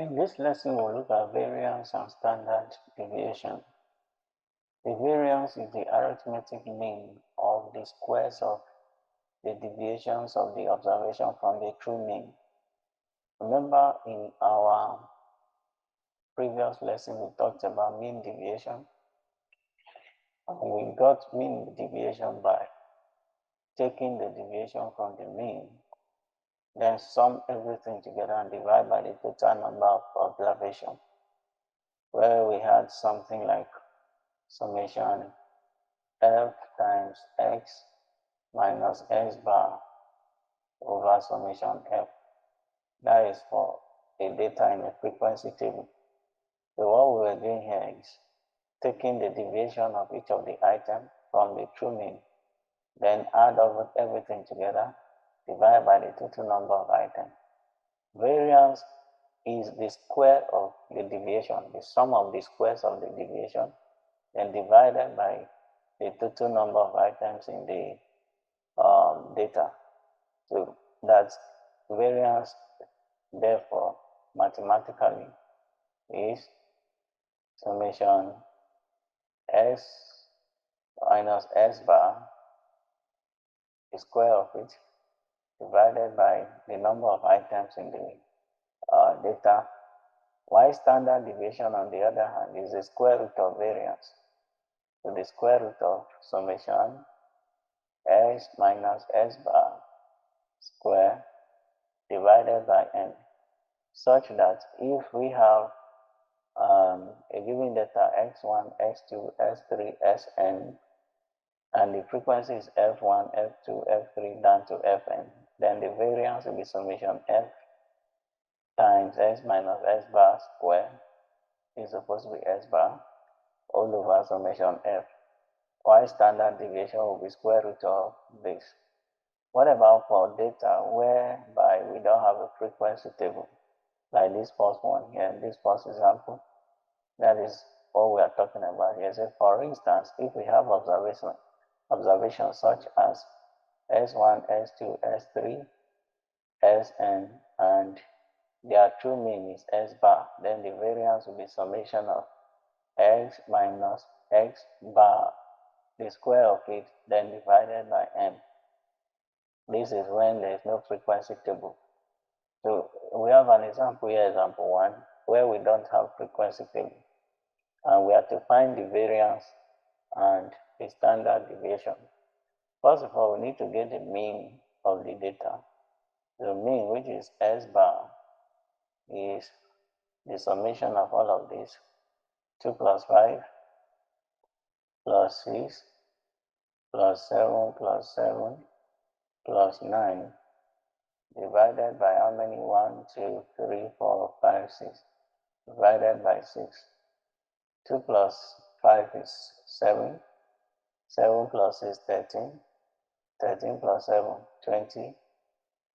In this lesson, we'll look at variance and standard deviation. The variance is the arithmetic mean of the squares of the deviations of the observation from the true mean. Remember, in our previous lesson, we talked about mean deviation. And we got mean deviation by taking the deviation from the mean, then sum everything together and divide by the total number of observations, where we had something like summation f times x minus x bar over summation f. That is for a data in a frequency table. So what we are doing here is taking the deviation of each of the items from the true mean, then add up everything together, divide by the total number of items. Variance is the square of the deviation, the sum of the squares of the deviation, then divided by the total number of items in the data. So that's variance, therefore, mathematically is summation s minus s bar, the square of it, divided by the number of items in the data, while standard deviation, on the other hand, is the square root of variance. So the square root of summation s minus s bar square divided by n, such that if we have a given data x1, x2, x3, xn, and the frequency is f1, f2, f3 down to fn, then the variance will be summation f times s minus s bar square is supposed to be s bar all over summation f, while standard deviation will be square root of this. What about for data whereby we don't have a frequency table, like this first one here, this first example? That is what we are talking about here. So for instance, if we have observations such as S1, S2, S3, Sn, and their true mean is S bar, then the variance will be summation of x minus x bar, the square of it, then divided by n. This is when there is no frequency table. So we have an example here, example 1, where we don't have frequency table, and we have to find the variance and the standard deviation. First of all, we need to get the mean of the data. The mean, which is S bar, is the summation of all of this, 2 plus 5 plus 6 plus 7 plus 7 plus 9 divided by how many? 1, 2, 3, 4, 5, 6 divided by 6. 2 plus 5 is 7, 7 plus 6 13, 13 plus 7 20,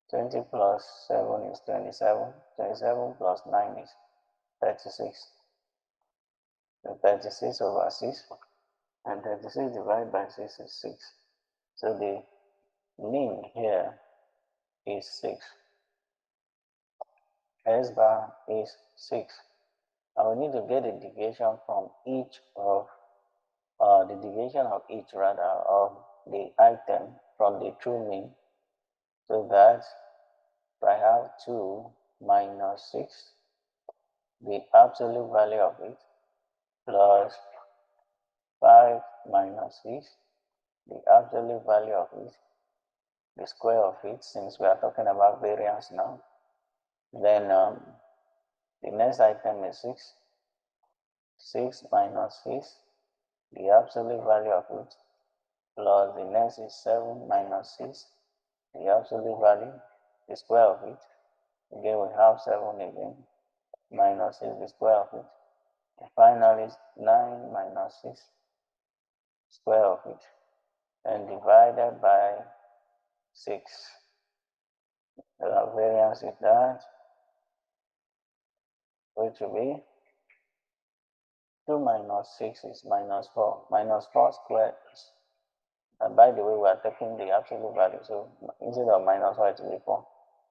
20 plus 7 is 27, 27 plus 9 is 36. So 36 over 6, and 36 divided by 6 is 6. So the mean here is 6. S bar is 6. And we need to get the deviation from each of the deviation of each of the item from the true mean. So that if I have 2 minus 6, the absolute value of it, plus 5 minus 6, the absolute value of it, the square of it, since we are talking about variance now. Then the next item is 6. 6 minus 6, the absolute value of it, plus the next is 7 minus 6, the absolute value, the square of it. Again, we have 7 again, minus 6, the square of it. The final is 9 minus 6, square of it, and divided by 6. The variance is that, which will be 2 minus 6 is minus 4. Minus 4 squared is, and by the way, we are taking the absolute value, so instead of minus 4, it will be 4.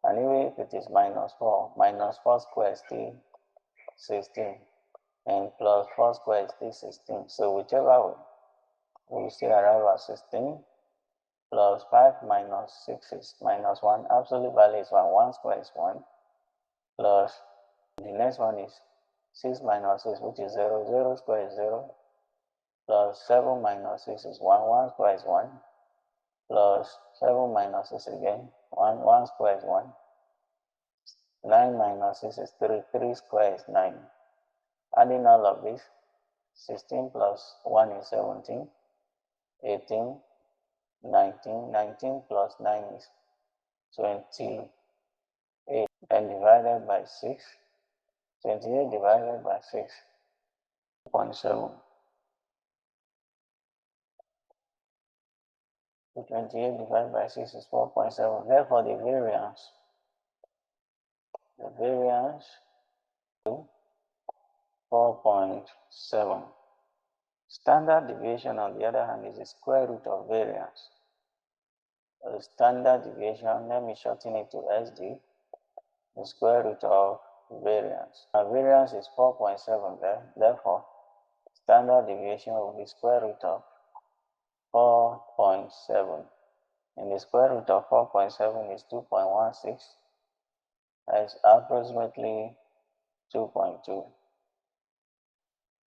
And even if it is minus 4 squared is still 16. And plus 4 squared is still 16. So whichever way, we still arrive at 16. Plus 5 minus 6 is minus 1. Absolute value is 1. 1 squared is 1. Plus the next one is 6 minus 6, which is 0. 0 squared is 0. Plus 7 minus 6 is 1. 1 squared is 1. Plus 7 minus 6 again. 1. 1 squared is 1. 9 minus 6 is 3. 3 squared is 9. Adding all of this, 16 plus 1 is 17. 18. 19. 19 plus 9 is 28. And divided by 6. 28 divided by 6. 2.7. 28 divided by 6 is 4.7. Therefore, the variance is 4.7. Standard deviation, on the other hand, is the square root of variance. The standard deviation, let me shorten it to SD, the square root of variance. Now, variance is 4.7 there. Therefore, standard deviation will be square root of 4.7. And the square root of 4.7 is 2.16. That is approximately 2.2.